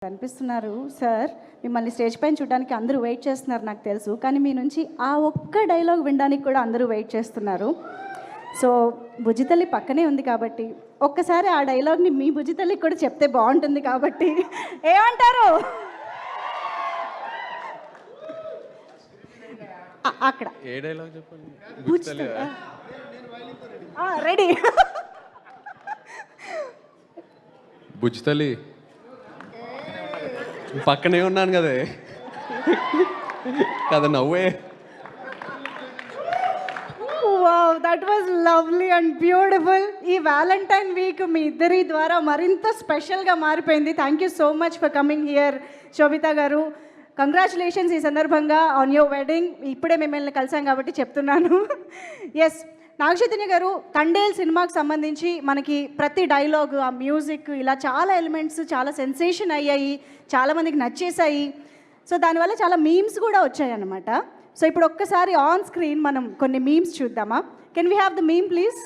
కనిపిస్తున్నారు సార్. మిమ్మల్ని స్టేజ్ పైన చూడడానికి అందరూ వెయిట్ చేస్తున్నారు నాకు తెలుసు, కానీ మీ నుంచి ఆ ఒక్క డైలాగ్ వినడానికి కూడా అందరూ వెయిట్ చేస్తున్నారు. సో భుజితల్లి పక్కనే ఉంది కాబట్టి ఒక్కసారి ఆ డైలాగ్ని మీ భుజితల్లికి కూడా చెప్తే బాగుంటుంది కాబట్టి ఏమంటారు? అక్కడ ఏ డైలాగ్ చెప్పండి. రెడీ. బుజ్జితల్లి పక్కనే ఉన్నాను కదే కదా నవ్వే. Wow, that was lovely and beautiful. ఈ వ్యాలంటైన్ వీక్ మీ ఇద్దరి ద్వారా మరింత స్పెషల్గా మారిపోయింది. Thank you so much for coming here Shobhita garu. Congratulations ఈ సందర్భంగా ఆన్ యువర్ వెడ్డింగ్. ఇప్పుడే మిమ్మల్ని కలిసాం కాబట్టి చెప్తున్నాను. ఎస్, నాగచైతన్య గారు, తండేల్ సినిమాకి సంబంధించి మనకి ప్రతి డైలాగ్, ఆ మ్యూజిక్, ఇలా చాలా ఎలిమెంట్స్ చాలా సెన్సేషన్ అయ్యాయి, చాలామందికి నచ్చేసాయి. సో దానివల్ల చాలా మీమ్స్ కూడా వచ్చాయి అన్నమాట. సో ఇప్పుడు ఒక్కసారి ఆన్ స్క్రీన్ మనం కొన్ని మీమ్స్ చూద్దామా? Can we have the meme please?